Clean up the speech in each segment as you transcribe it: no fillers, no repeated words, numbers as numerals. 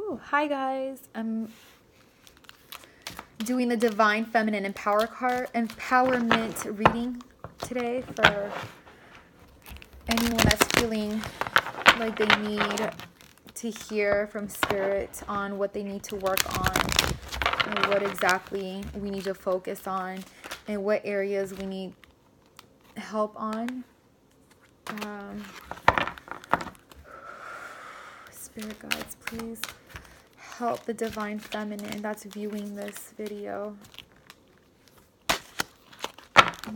Hi guys, I'm doing the Divine Feminine Empowerment reading today for anyone that's feeling like they need to hear from Spirit on what they need to work on, and what exactly we need to focus on, and what areas we need help on. Spirit guides, please help the Divine Feminine that's viewing this video.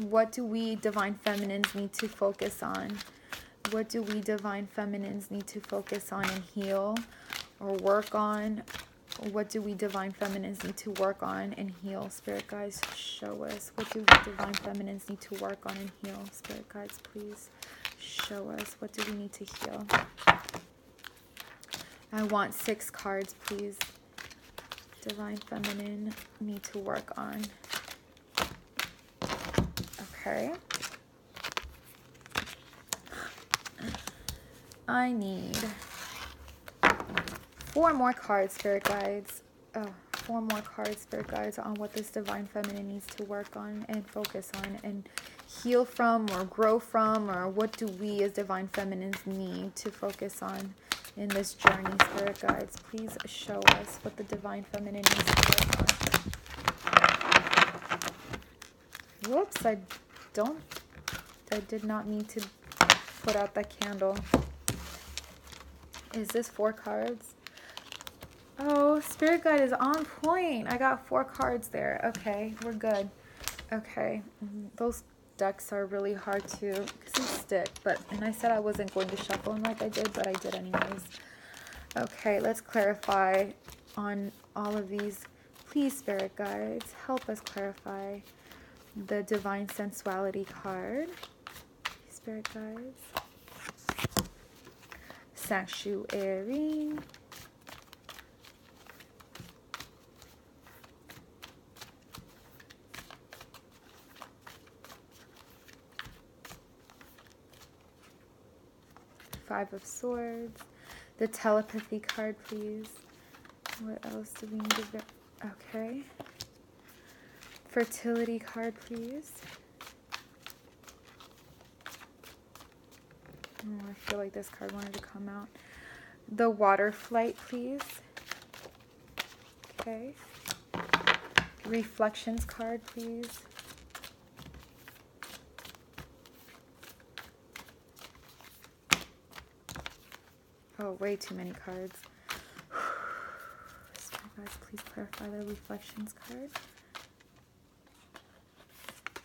What do we Divine Feminines need to focus on? What do we Divine Feminines need to focus on and heal or work on? What do we Divine Feminines need to work on and heal? Spirit guides, show us. What do we Divine Feminines need to work on and heal? Spirit guides, please show us. What do we need to heal? I want 6 cards, please. Divine Feminine need to work on. Okay. I need 4 more cards, Spirit Guides. 4 more cards, Spirit Guides, on what this Divine Feminine needs to work on and focus on and heal from or grow from, or what do we as Divine Feminines need to focus on in this journey, Spirit Guides. Please show us what the Divine Feminine needs to work on. Whoops, I did not mean to put out that candle. Is this 4 cards? Oh, Spirit Guide is on point. I got 4 cards there. Okay, we're good. Okay, those decks are really hard to, because they stick, and I said I wasn't going to shuffle them like I did, but I did anyways. Okay, let's clarify on all of these. Please, Spirit Guides, help us clarify the Divine Sensuality card. Spirit Guides. Sanctuary. Five of Swords. The Telepathy card, please. What else do we need to get? Okay. Fertility card, please. Oh, I feel like this card wanted to come out. The Water Flight, please. Okay. Reflections card, please. Oh, way too many cards. Guys, please clarify the Reflections card.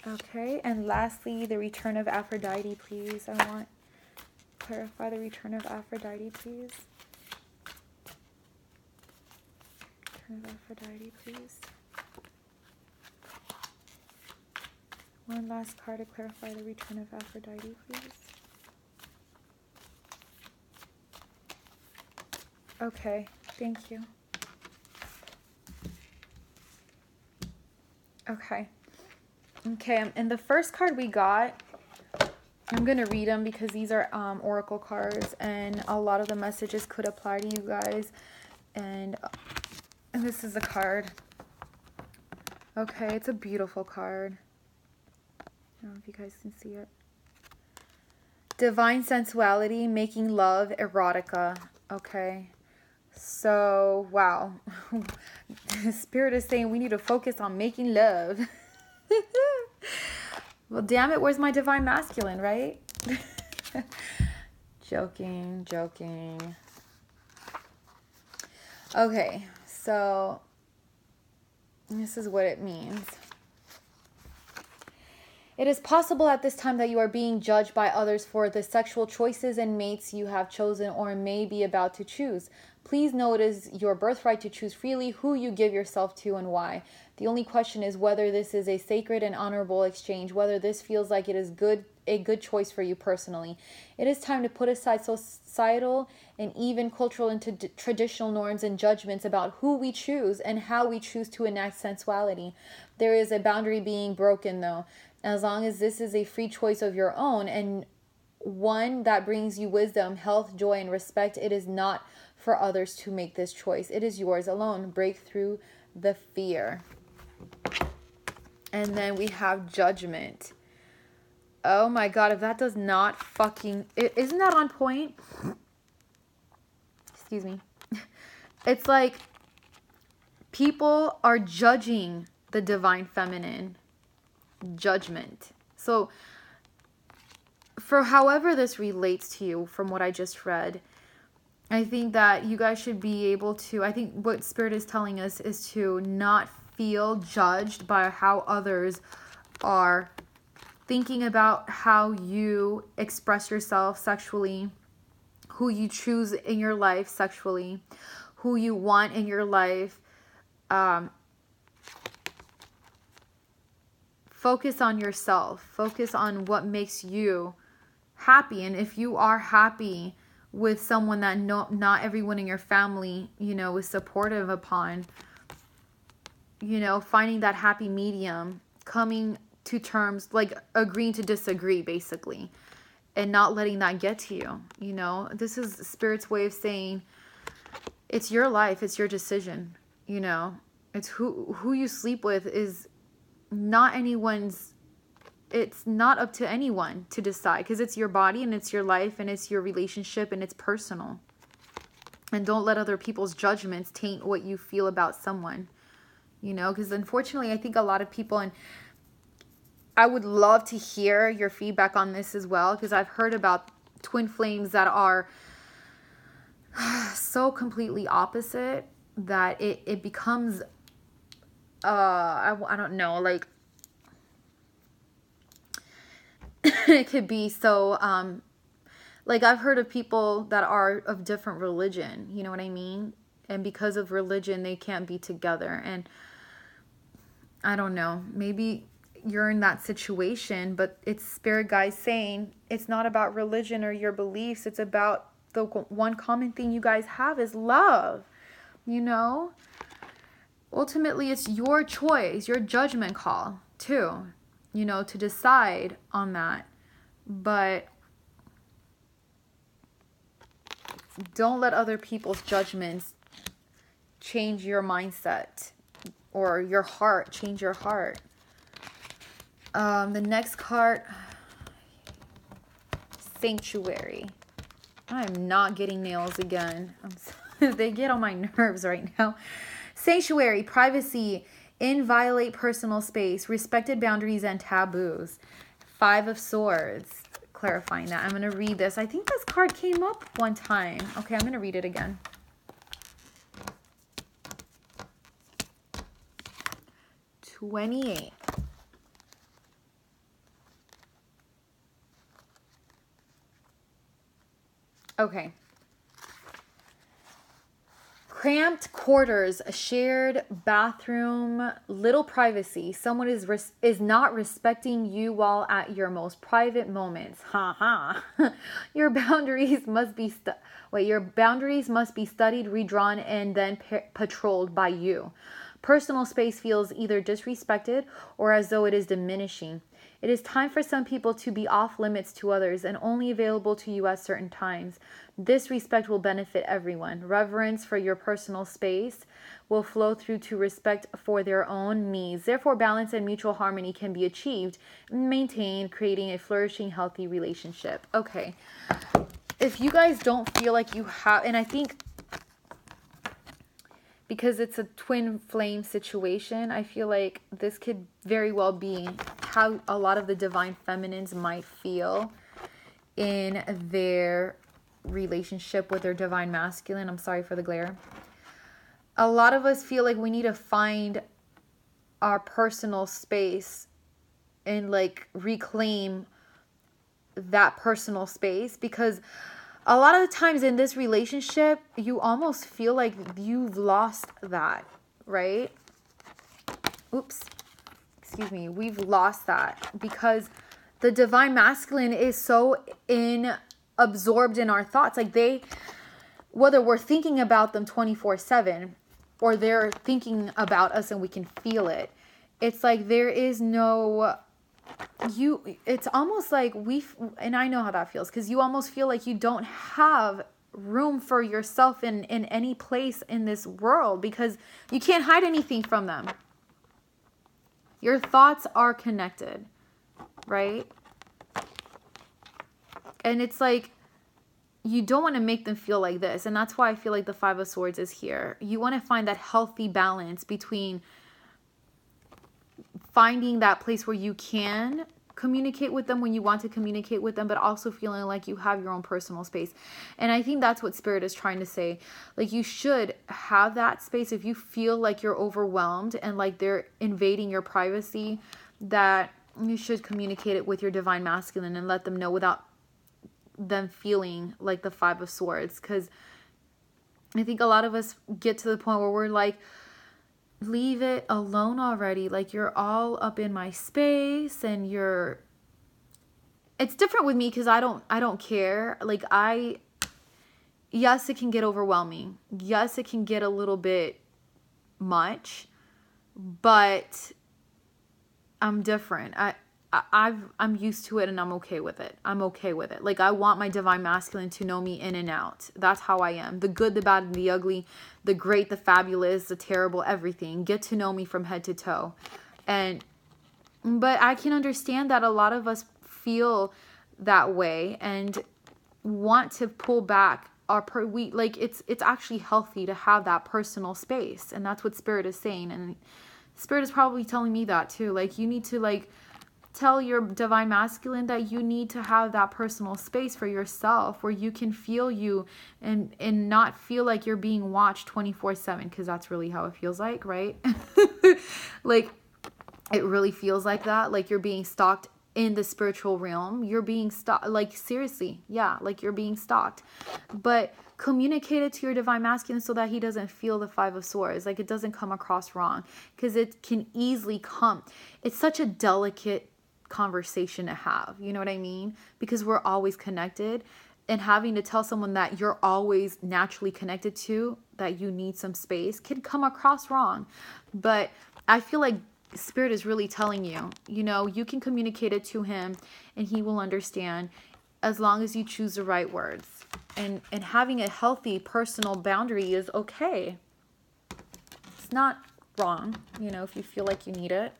Okay, and lastly, the Return of Aphrodite, please. I want clarify the Return of Aphrodite, please. Return of Aphrodite, please. One last card to clarify the Return of Aphrodite, please. Okay, thank you. Okay, and the first card we got, I'm going to read them because these are oracle cards, and a lot of the messages could apply to you guys. And this is the card. Okay, it's a beautiful card. I don't know if you guys can see it. Divine Sensuality, Making Love, Erotica. Okay. So, wow. Spirit is saying we need to focus on making love. Well, damn it, where's my Divine Masculine, right? Joking. Okay, so this is what it means. It is possible at this time that you are being judged by others for the sexual choices and mates you have chosen or may be about to choose. Please know it is your birthright to choose freely who you give yourself to and why. The only question is whether this is a sacred and honorable exchange, whether this feels like it is a good choice for you personally. It is time to put aside societal and even cultural and traditional norms and judgments about who we choose and how we choose to enact sensuality. There is a boundary being broken, though. As long as this is a free choice of your own and one that brings you wisdom, health, joy, and respect. It is not for others to make this choice. It is yours alone. Break through the fear. And then we have Judgment. Oh my God, if that does not fucking... Isn't that on point? Excuse me. It's like people are judging the divine feminine. Judgment. So for however this relates to you from what I just read, I think that you guys should be able to... I think what Spirit is telling us is to not feel judged by how others are thinking about how you express yourself sexually, who you choose in your life sexually, who you want in your life. Focus on yourself. Focus on what makes you happy. And if you are happy with someone that not everyone in your family, is supportive upon, finding that happy medium, coming to terms, like agreeing to disagree, basically, and not letting that get to you. This is Spirit's way of saying it's your life, it's your decision. It's who you sleep with is not anyone's. It's not up to anyone to decide, because it's your body and it's your life and it's your relationship and it's personal. And don't let other people's judgments taint what you feel about someone, because unfortunately I think a lot of people, and I would love to hear your feedback on this as well, because I've heard about twin flames that are so completely opposite that it becomes, I don't know, like, it could be so, like I've heard of people that are of different religion, you know what I mean? And because of religion, they can't be together. And I don't know, maybe you're in that situation, but it's Spirit guys saying it's not about religion or your beliefs. It's about the one common thing you guys have is love, Ultimately, it's your choice, your judgment call too, to decide on that. But don't let other people's judgments change your mindset or your heart, change your heart. The next card, Sanctuary. I'm not getting nails again. They get on my nerves right now. Sanctuary, privacy, inviolate personal space, respected boundaries and taboos. 5 of Swords, clarifying that. I'm going to read this. I think this card came up one time. Okay, I'm going to read it again. $28. Okay. Cramped quarters, a shared bathroom, little privacy. Someone is not respecting you while at your most private moments. Your boundaries must be studied, redrawn, and then patrolled by you. Personal space feels either disrespected or as though it is diminishing. It is time for some people to be off limits to others and only available to you at certain times. This respect will benefit everyone. Reverence for your personal space will flow through to respect for their own needs. Therefore, balance and mutual harmony can be achieved and maintained, creating a flourishing, healthy relationship. Okay. If you guys don't feel like you have, and I think because it's a twin flame situation, I feel like this could very well be how a lot of the divine feminines might feel in their relationship with their divine masculine. I'm sorry for the glare. A lot of us feel like we need to find our personal space and like reclaim that personal space, because a lot of the times in this relationship, you almost feel like you've lost that, right? Oops. Excuse me. We've lost that because the divine masculine is so absorbed in our thoughts. Like whether we're thinking about them 24/7 or they're thinking about us and we can feel it. It's like there is no it's almost like and I know how that feels, because you almost feel like you don't have room for yourself in any place in this world, because you can't hide anything from them. Your thoughts are connected, right? And it's like, you don't want to make them feel like this. And that's why I feel like the Five of Swords is here. You want to find that healthy balance between finding that place where you can communicate with them when you want to communicate with them, but also feeling like you have your own personal space. And I think that's what Spirit is trying to say. Like, you should have that space. If you feel like you're overwhelmed and like they're invading your privacy, that you should communicate it with your Divine Masculine and let them know without them feeling like the Five of Swords. Because I think a lot of us get to the point where we're like, leave it alone already. Like, you're all up in my space, and it's different with me because I don't care. Like, yes, it can get overwhelming. Yes, it can get a little bit much, but I'm different. I'm used to it, and I'm okay with it. I'm okay with it. Like, I want my Divine Masculine to know me in and out. That's how I am. The good, the bad, and the ugly, the great, the fabulous, the terrible, everything. Get to know me from head to toe. But I can understand that a lot of us feel that way and want to pull back it's actually healthy to have that personal space. And that's what Spirit is saying. And Spirit is probably telling me that too. Like, you need to tell your Divine Masculine that you need to have that personal space for yourself where you can feel you and not feel like you're being watched 24/7, because that's really how it feels like, right? Like, it really feels like that. Like, you're being stalked in the spiritual realm. You're being stalked. Like, seriously. Yeah, like, you're being stalked. But communicate it to your Divine Masculine so that he doesn't feel the Five of Swords. Like, it doesn't come across wrong, because it can easily come. It's such a delicate conversation to have, you know what I mean? Because we're always connected, and having to tell someone that you're always naturally connected to, that you need some space, can come across wrong. But I feel like Spirit is really telling you, you can communicate it to him and he will understand, as long as you choose the right words. And having a healthy personal boundary is okay. It's not wrong, if you feel like you need it.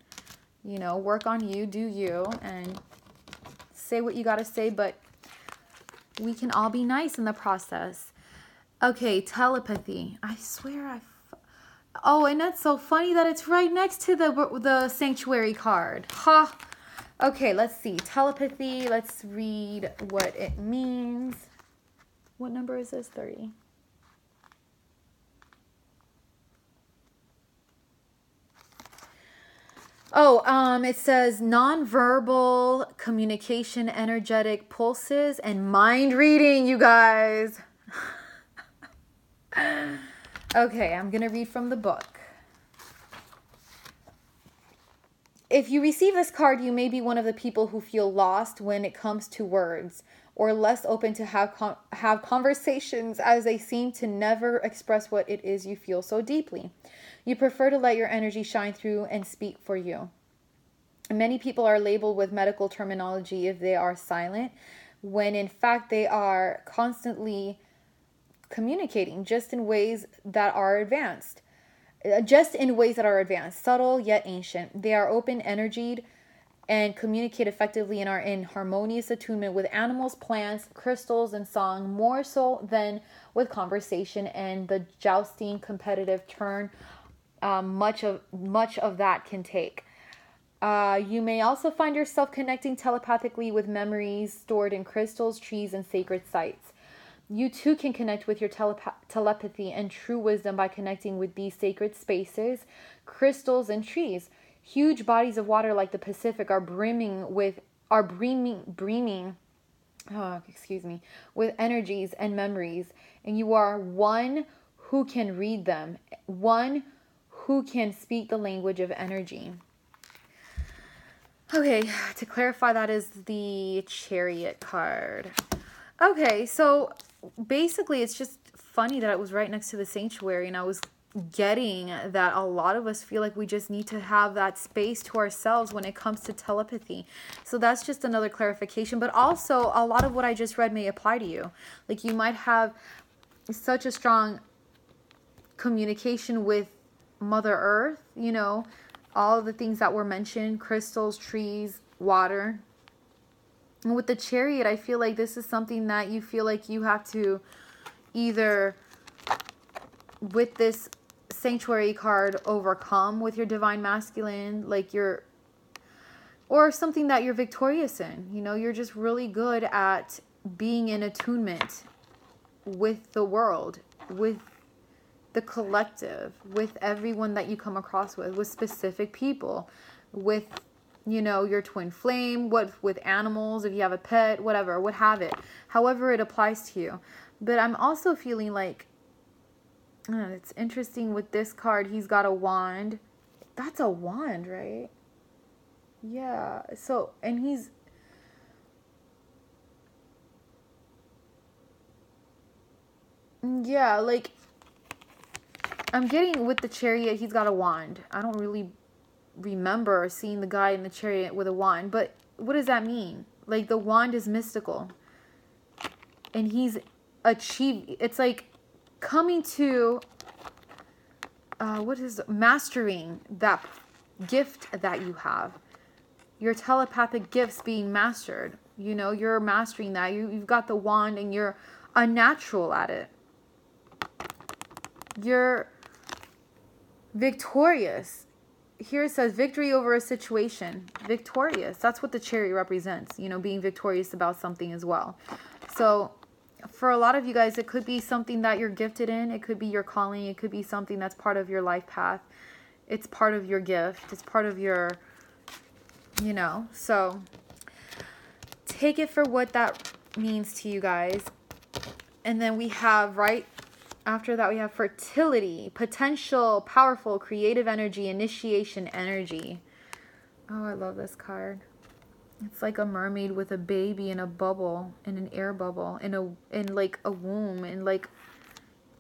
Work on you, do you, and say what you got to say, but we can all be nice in the process. Okay, telepathy. I swear oh, and that's so funny that it's right next to the sanctuary card. Ha! Okay, let's see. Telepathy. Let's read what it means. What number is this? 30. Oh, it says nonverbal communication, energetic pulses, and mind reading, you guys. Okay, I'm going to read from the book. If you receive this card, you may be one of the people who feel lost when it comes to words, or less open to have conversations, as they seem to never express what it is you feel so deeply. You prefer to let your energy shine through and speak for you. Many people are labeled with medical terminology if they are silent, when in fact they are constantly communicating, just in ways that are advanced. Subtle yet ancient. They are open-energied and communicate effectively and are in harmonious attunement with animals, plants, crystals, and song, more so than with conversation and the jousting, competitive turn much of that can take. You may also find yourself connecting telepathically with memories stored in crystals, trees, and sacred sites. You too can connect with your telepathy and true wisdom by connecting with these sacred spaces, crystals, and trees. Huge bodies of water like the Pacific are brimming with energies and memories, and you are one who can read them, one who can speak the language of energy. Okay, to clarify, that is the Chariot card. Okay, so basically it's just funny that it was right next to the sanctuary, and I was getting that a lot of us feel like we just need to have that space to ourselves when it comes to telepathy. So that's just another clarification. But also, a lot of what I just read may apply to you. Like, you might have such a strong communication with Mother Earth, you know, all of the things that were mentioned, crystals, trees, water. And with the Chariot, I feel like this is something that you feel like you have to either, with this Sanctuary card, overcome with your Divine Masculine, like or something that you're victorious in. You know, you're just really good at being in attunement with the world, with the collective, with everyone that you come across with specific people, with, you know, your twin flame, with animals, if you have a pet, whatever, what have it, however it applies to you. But I'm also feeling like, it's interesting with this card, he's got a wand. That's a wand, right? Yeah. So, and he's, yeah, like, I'm getting with the Chariot, he's got a wand. I don't really remember seeing the guy in the Chariot with a wand, but what does that mean? Like, the wand is mystical, and he's achieved, it's like coming to mastering that gift that you have, your telepathic gifts being mastered. You know, you're mastering that. You've got the wand, and you're unnatural at it. You're victorious. Here it says victory over a situation. Victorious. That's what the Chariot represents. You know, being victorious about something as well. So for a lot of you guys, it could be something that you're gifted in. It could be your calling. It could be something that's part of your life path. It's part of your gift. It's part of your, you know. So take it for what that means to you guys. And then we have, right after that, we have fertility, potential, powerful, creative energy, initiation energy. Oh, I love this card. It's like a mermaid with a baby in a bubble, in an air bubble, in like a womb, and like,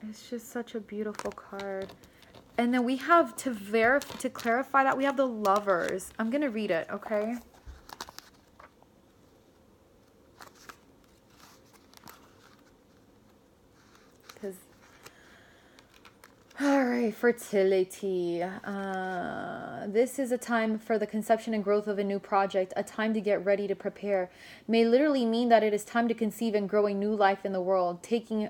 it's just such a beautiful card. And then we have to clarify that, we have the Lovers. I'm gonna read it, okay? Because, all right, fertility. This is a time for the conception and growth of a new project, a time to get ready to prepare. May literally mean that it is time to conceive and grow a new life in the world, taking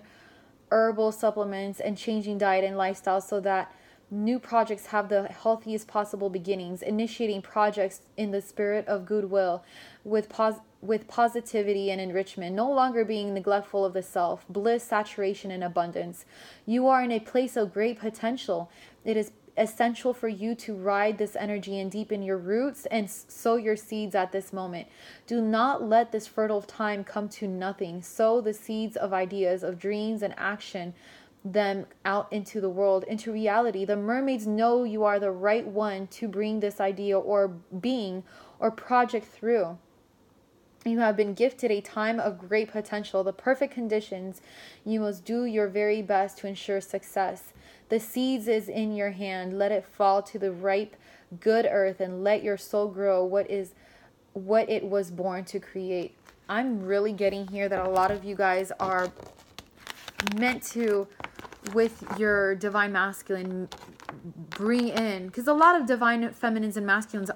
herbal supplements and changing diet and lifestyle so that new projects have the healthiest possible beginnings, initiating projects in the spirit of goodwill with positivity and enrichment, no longer being neglectful of the self, bliss, saturation, and abundance. You are in a place of great potential. It is essential for you to ride this energy and deepen your roots and sow your seeds at this moment. Do not let this fertile time come to nothing. Sow the seeds of ideas, of dreams, and action them out into the world, into reality. The mermaids know you are the right one to bring this idea or being or project through. You have been gifted a time of great potential, the perfect conditions. You must do your very best to ensure success. The seeds is in your hand. Let it fall to the ripe, good earth, and let your soul grow what it was born to create. I'm really getting here that a lot of you guys are meant to, with your Divine Masculine, bring in, because a lot of Divine Feminines and Masculines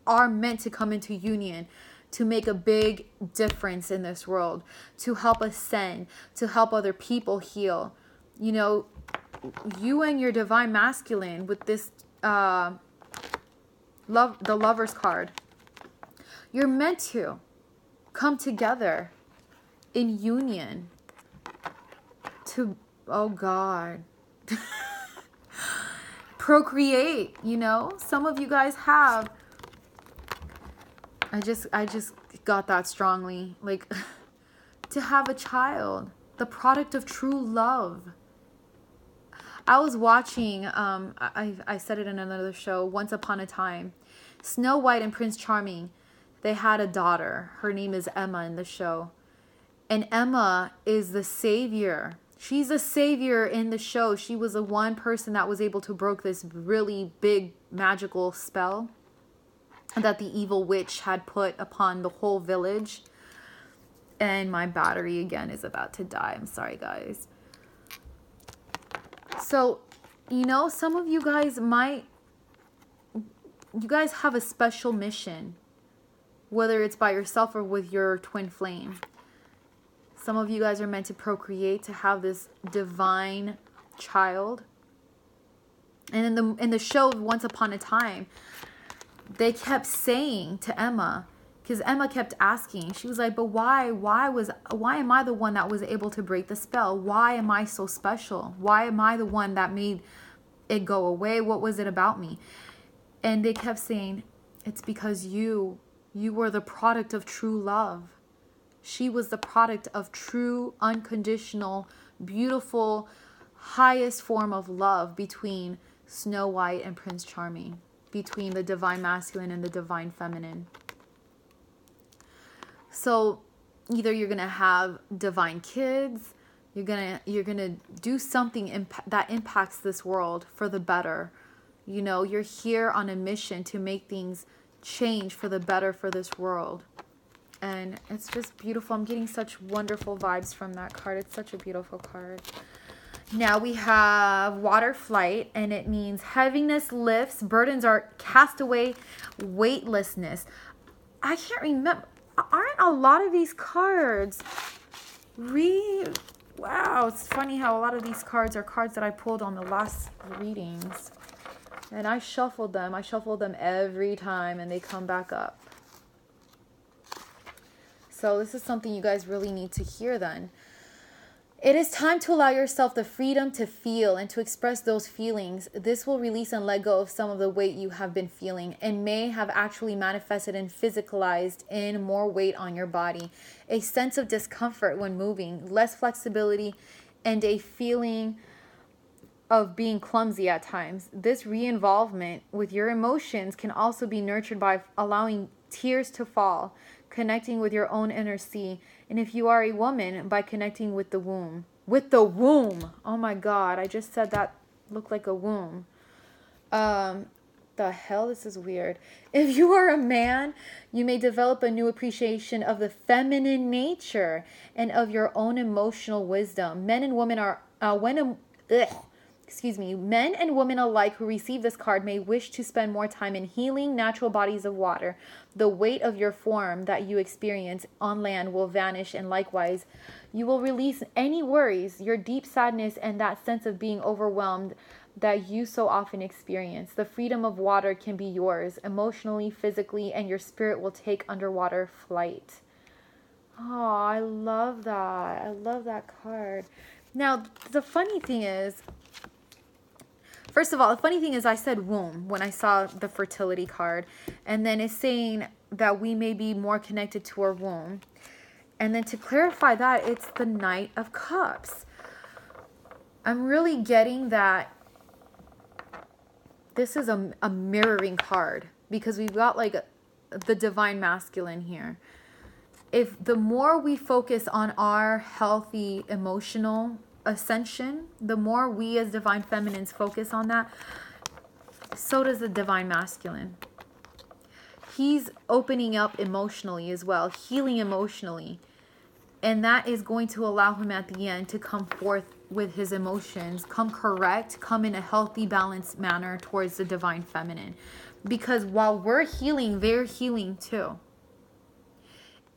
are meant to come into union, to make a big difference in this world, to help ascend, to help other people heal. You know, you and your Divine Masculine with this the Lovers card, you're meant to come together in union to, oh God, procreate. You know, some of you guys have, I just got that strongly, like, to have a child, the product of true love. I was watching, I said it in another show, Once Upon a Time, Snow White and Prince Charming, they had a daughter. Her name is Emma in the show. And Emma is the savior. She's a savior in the show. She was the one person that was able to break this really big magical spell that the evil witch had put upon the whole village. And my battery again is about to die. I'm sorry, guys. So, you know, some of you guys have a special mission, whether it's by yourself or with your twin flame. Some of you guys are meant to procreate, to have this divine child. And in the show, Once Upon a Time, they kept saying to Emma, because Emma kept asking, she was like, but why am I the one that was able to break the spell? Why am I so special? Why am I the one that made it go away? What was it about me? And they kept saying, it's because you were the product of true love. She was the product of true, unconditional, beautiful, highest form of love between Snow White and Prince Charming, between the divine masculine and the divine feminine. So either you're going to have divine kids, you're going to do something that impacts this world for the better. You know, you're here on a mission to make things change for the better for this world. And it's just beautiful. I'm getting such wonderful vibes from that card. It's such a beautiful card. Now we have water flight, and it means heaviness lifts, burdens are cast away, weightlessness. I can't remember. Aren't a lot of these cards wow, it's funny how a lot of these cards are cards that I pulled on the last readings. And I shuffled them. I shuffled them every time, and they come back up. So this is something you guys really need to hear then. It is time to allow yourself the freedom to feel and to express those feelings. This will release and let go of some of the weight you have been feeling and may have actually manifested and physicalized in more weight on your body. A sense of discomfort when moving, less flexibility, and a feeling of being clumsy at times. This re-involvement with your emotions can also be nurtured by allowing tears to fall, connecting with your own inner sea, and if you are a woman, by connecting with the womb. With the womb! Oh my God, I just said that looked like a womb. The hell, this is weird. If you are a man, you may develop a new appreciation of the feminine nature and of your own emotional wisdom. Men and women men and women alike who receive this card may wish to spend more time in healing natural bodies of water. The weight of your form that you experience on land will vanish, and likewise, you will release any worries, your deep sadness, and that sense of being overwhelmed that you so often experience. The freedom of water can be yours, emotionally, physically, and your spirit will take underwater flight. Oh, I love that. I love that card. Now, the funny thing is, first of all, the funny thing is I said womb when I saw the fertility card. And then it's saying that we may be more connected to our womb. And then to clarify that, it's the Knight of Cups. I'm really getting that this is a mirroring card. Because we've got like the divine masculine here. If the more we focus on our healthy emotional ascension, the more we as divine feminines focus on that, so does the divine masculine. He's opening up emotionally as well, healing emotionally, and that is going to allow him at the end to come forth with his emotions, come correct, come in a healthy, balanced manner towards the divine feminine. Because while we're healing, they're healing too.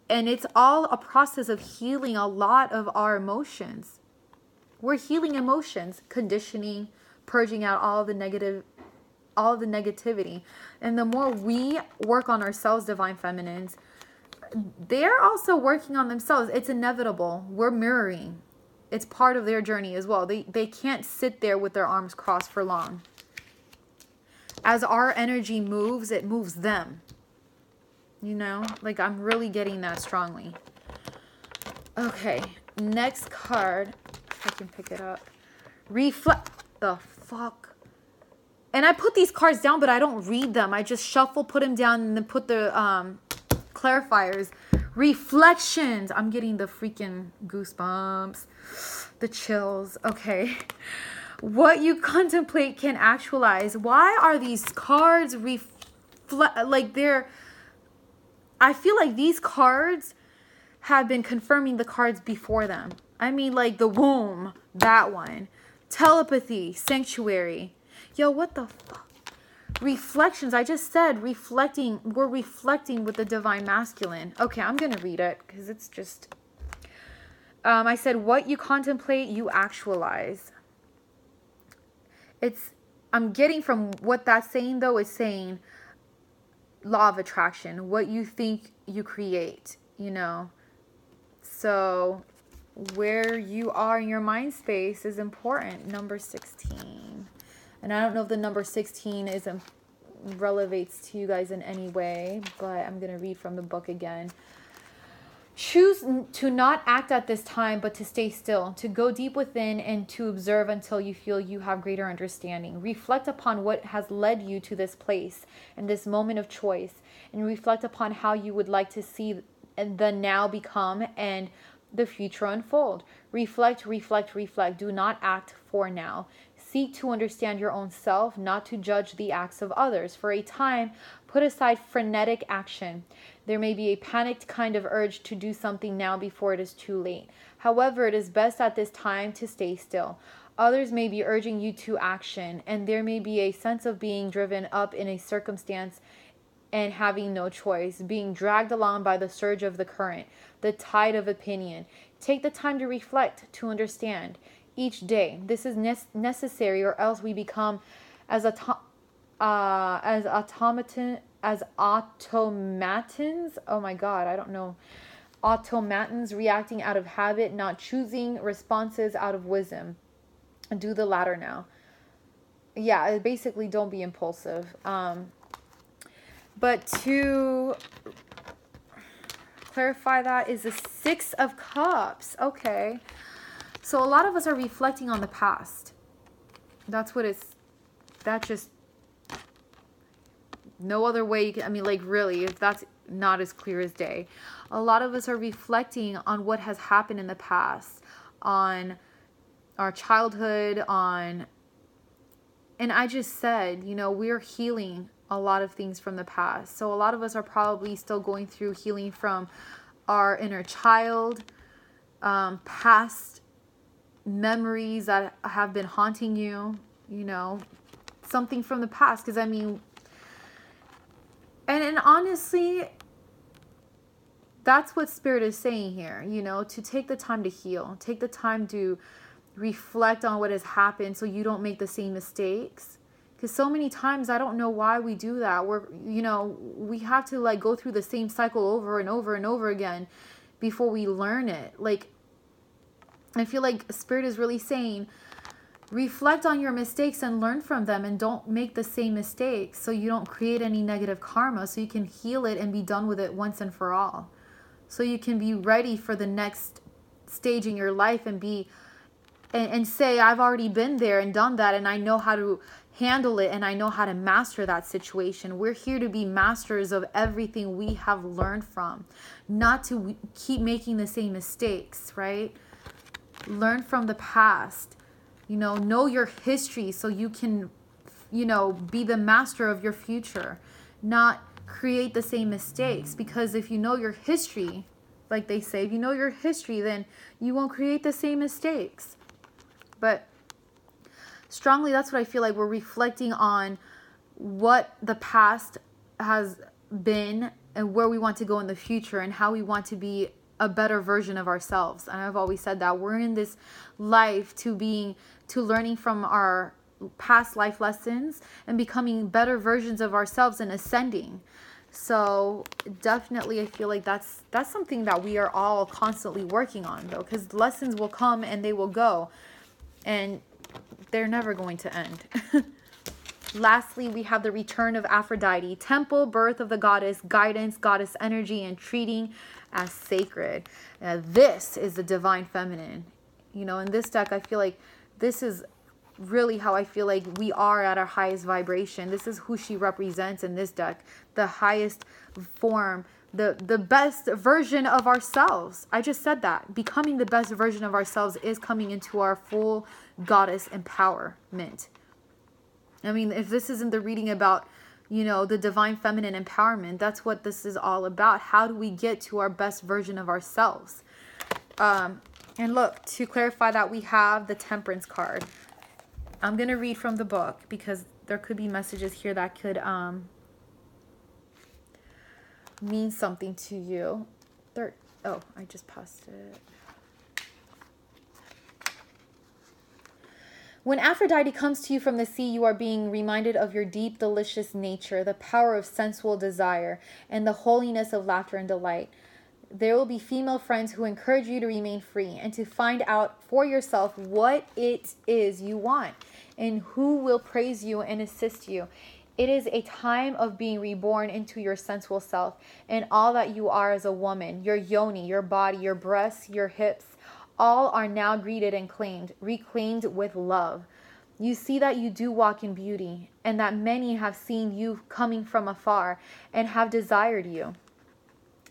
And it's all a process of healing a lot of our emotions. We're healing emotions, conditioning, purging out all the negativity. And the more we work on ourselves, divine feminines, they're also working on themselves. It's inevitable. We're mirroring. It's part of their journey as well. They can't sit there with their arms crossed for long. As our energy moves, it moves them. You know, like I'm really getting that strongly. Okay, next card. I can pick it up. Reflect. The fuck? And I put these cards down, but I don't read them. I just shuffle, put them down, and then put the clarifiers. Reflections. I'm getting the freaking goosebumps, the chills. Okay. What you contemplate can actualize. Why are these cards like they're... I feel like these cards have been confirming the cards before them. I mean, like the womb, that one. Telepathy, sanctuary. Yo, what the fuck? Reflections. I just said reflecting. We're reflecting with the divine masculine. Okay, I'm going to read it because it's just... I said, what you contemplate, you actualize. I'm getting from what that's saying, though, is saying law of attraction. What you think, you create, you know. So where you are in your mind space is important. Number 16. And I don't know if the number 16 relevates to you guys in any way, but I'm going to read from the book again. Choose to not act at this time, but to stay still, to go deep within and to observe until you feel you have greater understanding. Reflect upon what has led you to this place and this moment of choice, and reflect upon how you would like to see the now become and the future unfold. Reflect, reflect, reflect. Do not act for now. Seek to understand your own self, not to judge the acts of others. For a time, put aside frenetic action. There may be a panicked kind of urge to do something now before it is too late. However, it is best at this time to stay still. Others may be urging you to action, and there may be a sense of being driven up in a circumstance and having no choice, being dragged along by the surge of the current, the tide of opinion. Take the time to reflect, to understand. Each day, this is necessary, or else we become as automatons. Oh my God, I don't know. Automatons, reacting out of habit, not choosing responses out of wisdom. Do the latter now. Yeah, basically don't be impulsive. But to clarify, that is the 6 of Cups. Okay. So a lot of us are reflecting on the past. That's what it's... That just... No other way you can... I mean, like, really, if that's not as clear as day. A lot of us are reflecting on what has happened in the past. On our childhood, on... And I just said, you know, we're healing a lot of things from the past. So a lot of us are probably still going through healing from our inner child, past memories that have been haunting you, you know, something from the past. Because I mean, and honestly, that's what Spirit is saying here, you know, to take the time to heal, take the time to reflect on what has happened so you don't make the same mistakes. Because so many times, I don't know why we do that. You know, we have to like go through the same cycle over and over and over again before we learn it. Like, I feel like Spirit is really saying, reflect on your mistakes and learn from them, and don't make the same mistakes so you don't create any negative karma, so you can heal it and be done with it once and for all. So you can be ready for the next stage in your life and be and say, I've already been there and done that, and I know how to handle it, and I know how to master that situation. We're here to be masters of everything we have learned from, not to keep making the same mistakes, right? Learn from the past, you know your history so you can, you know, be the master of your future, not create the same mistakes. Because if you know your history, like they say, if you know your history, then you won't create the same mistakes. But strongly, that's what I feel like. We're reflecting on what the past has been and where we want to go in the future and how we want to be a better version of ourselves. And I've always said that we're in this life to learning from our past life lessons and becoming better versions of ourselves and ascending. So definitely, I feel like that's something that we are all constantly working on, though, because lessons will come and they will go, and they're never going to end. Lastly, we have the return of Aphrodite, temple, birth of the goddess, guidance, goddess energy, and treating as sacred. This is the divine feminine. You know, in this deck, I feel like this is really how I feel like we are at our highest vibration. This is who she represents in this deck, the highest form, the best version of ourselves. I just said that. Becoming the best version of ourselves is coming into our full goddess empowerment. I mean, if this isn't the reading about, you know, the divine feminine empowerment, that's what this is all about. How do we get to our best version of ourselves? And look, to clarify that, we have the Temperance card. I'm going to read from the book because there could be messages here that could mean something to you. Oh, I just passed it. When Aphrodite comes to you from the sea, you are being reminded of your deep, delicious nature, the power of sensual desire, and the holiness of laughter and delight. There will be female friends who encourage you to remain free and to find out for yourself what it is you want and who will praise you and assist you. It is a time of being reborn into your sensual self and all that you are as a woman. Your yoni, your body, your breasts, your hips, all are now greeted and reclaimed with love. You see that you do walk in beauty and that many have seen you coming from afar and have desired you.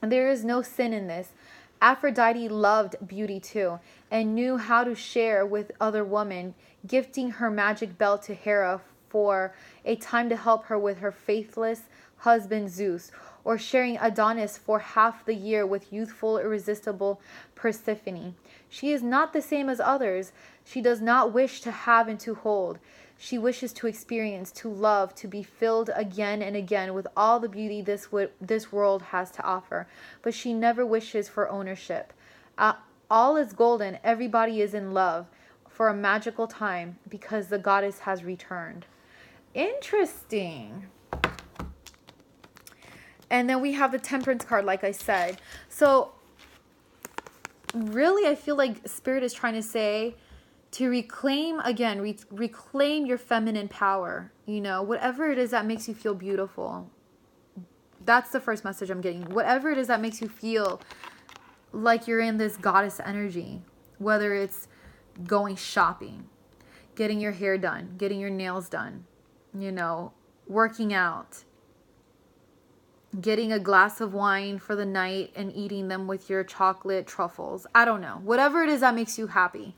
There is no sin in this. Aphrodite loved beauty too and knew how to share with other women, gifting her magic belt to Hera for a time to help her with her faithless husband Zeus, or sharing Adonis for half the year with youthful, irresistible Persephone. She is not the same as others. She does not wish to have and to hold. She wishes to experience, to love, to be filled again and again with all the beauty this world has to offer. But she never wishes for ownership. All is golden. Everybody is in love for a magical time because the goddess has returned. Interesting. And then we have the Temperance card, like I said. So really, I feel like Spirit is trying to say to reclaim, again, reclaim your feminine power. You know, whatever it is that makes you feel beautiful. That's the first message I'm getting. Whatever it is that makes you feel like you're in this goddess energy. Whether it's going shopping, getting your hair done, getting your nails done, you know, working out, getting a glass of wine for the night and eating them with your chocolate truffles. I don't know. Whatever it is that makes you happy.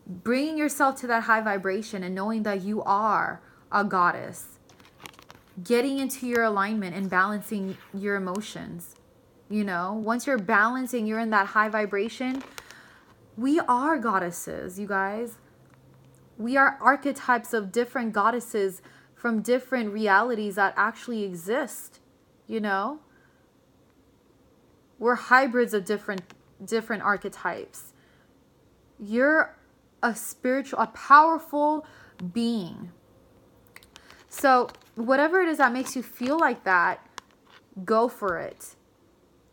Bringing yourself to that high vibration and knowing that you are a goddess. Getting into your alignment and balancing your emotions. You know, once you're balancing, you're in that high vibration. We are goddesses, you guys. We are archetypes of different goddesses from different realities that actually exist. You know, we're hybrids of different archetypes. You're a spiritual, a powerful being. So whatever it is that makes you feel like that, go for it.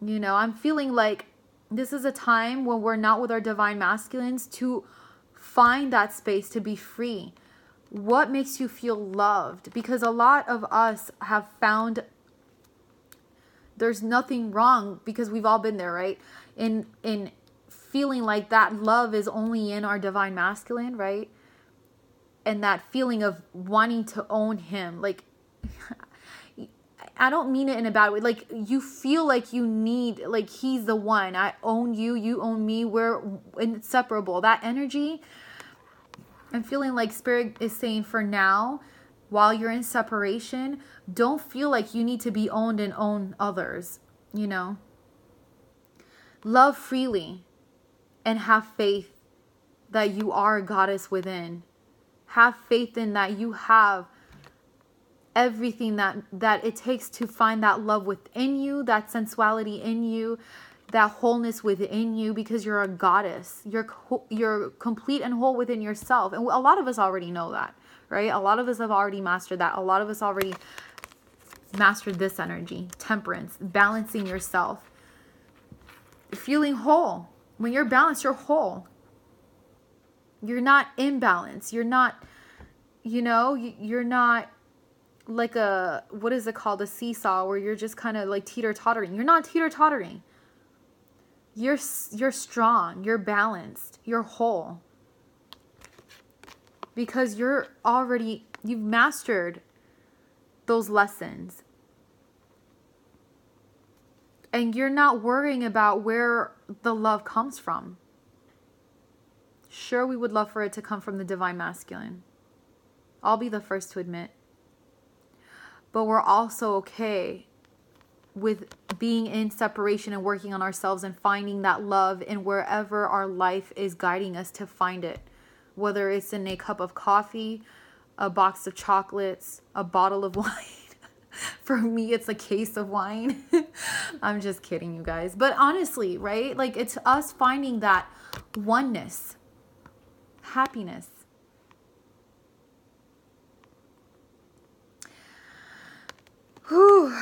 You know, I'm feeling like this is a time when we're not with our divine masculines to find that space to be free. What makes you feel loved? Because a lot of us have found there's nothing wrong, because we've all been there, right? In feeling like that love is only in our divine masculine, right? And that feeling of wanting to own him. Like, I don't mean it in a bad way. Like, you feel like you need, like, he's the one. I own you, you own me. We're inseparable. That energy, I'm feeling like Spirit is saying for now, while you're in separation, don't feel like you need to be owned and own others, you know. Love freely and have faith that you are a goddess within. Have faith in that you have everything that it takes to find that love within you, that sensuality in you, that wholeness within you, because you're a goddess. You're complete and whole within yourself. And a lot of us already know that, right? A lot of us have already mastered that. A lot of us already mastered this energy, temperance, balancing yourself, feeling whole. When you're balanced, you're whole. You're not imbalanced. You're not, you know, you're not like a, what is it called? A seesaw, where you're just kind of like teeter-tottering. You're not teeter-tottering. You're strong. You're balanced. You're whole. Because you've mastered those lessons. And you're not worrying about where the love comes from. Sure, we would love for it to come from the divine masculine. I'll be the first to admit. But we're also okay with being in separation and working on ourselves and finding that love in wherever our life is guiding us to find it. Whether it's in a cup of coffee, a box of chocolates, a bottle of wine. For me, it's a case of wine. I'm just kidding, you guys. But honestly, right? Like, it's us finding that oneness, happiness. Whew.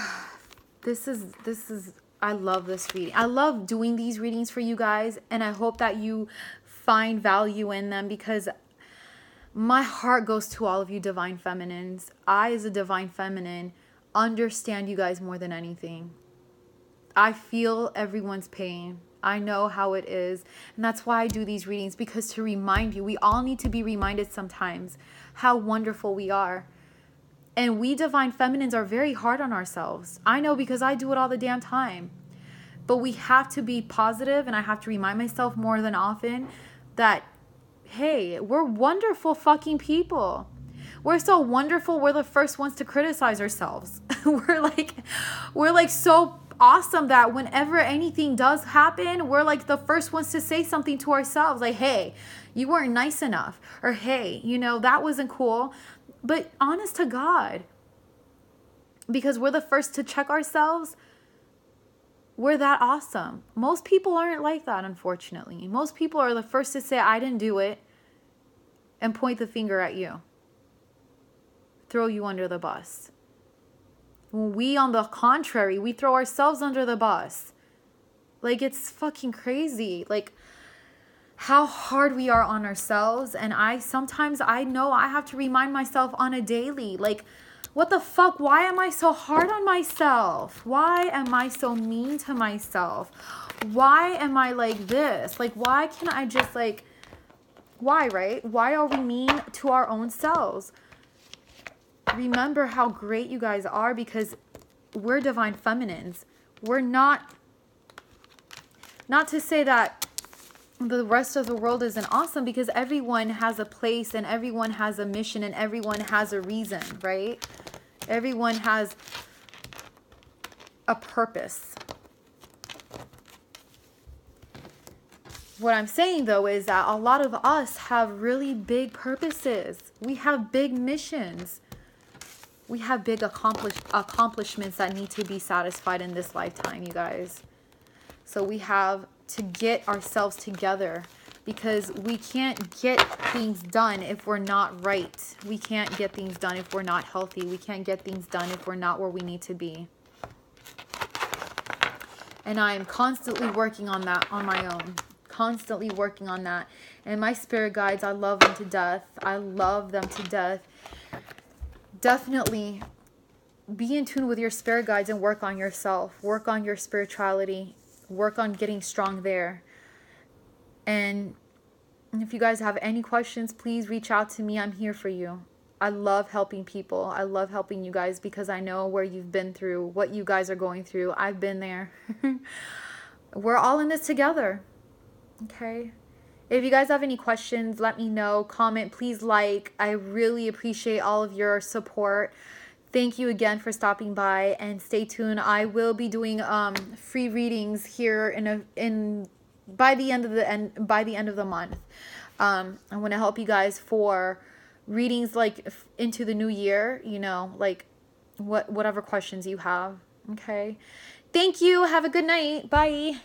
This is, I love this reading. I love doing these readings for you guys, and I hope that you find value in them, because my heart goes to all of you divine feminines. I, as a divine feminine, understand you guys more than anything. I feel everyone's pain. I know how it is. And that's why I do these readings, because to remind you, we all need to be reminded sometimes how wonderful we are. And we divine feminines are very hard on ourselves. I know, because I do it all the damn time. But we have to be positive, and I have to remind myself more than often that, hey, we're wonderful fucking people. We're so wonderful. We're the first ones to criticize ourselves. we're like so awesome that whenever anything does happen, we're like the first ones to say something to ourselves. Like, hey, you weren't nice enough. Or, hey, that wasn't cool. But honest to God, because we're the first to check ourselves, we're that awesome. Most people aren't like that, unfortunately. Most people are the first to say, I didn't do it, and point the finger at you. Throw you under the bus. We, on the contrary, we throw ourselves under the bus. Like, it's fucking crazy. Like, how hard we are on ourselves. And sometimes I know I have to remind myself on a daily, like, what the fuck? Why am I so hard on myself? Why am I so mean to myself? Why am I like this? Like, why can't I just why, right? Why are we mean to our own selves? Remember how great you guys are, because we're divine feminines. We're not to say that the rest of the world isn't awesome, because everyone has a place and everyone has a mission and everyone has a reason, right? Everyone has a purpose. What I'm saying, though, is that a lot of us have really big purposes. We have big missions. We have big accomplishments that need to be satisfied in this lifetime, you guys. So we have to get ourselves together, because we can't get things done if we're not right. We can't get things done if we're not healthy. We can't get things done if we're not where we need to be. And I'm constantly working on that on my own. Constantly working on that. And my spirit guides, I love them to death. I love them to death. Definitely be in tune with your spirit guides and work on yourself. Work on your spirituality. Work on getting strong there. And if you guys have any questions, please reach out to me. I'm here for you. I love helping people. I love helping you guys, because I know where you've been through, what you guys are going through. I've been there. We're all in this together. Okay? If you guys have any questions, let me know. Comment, please like. I really appreciate all of your support. Thank you again for stopping by, and stay tuned. I will be doing free readings here by the end of the month. I want to help you guys for readings like into the new year, like whatever questions you have. Okay? Thank you. Have a good night. Bye.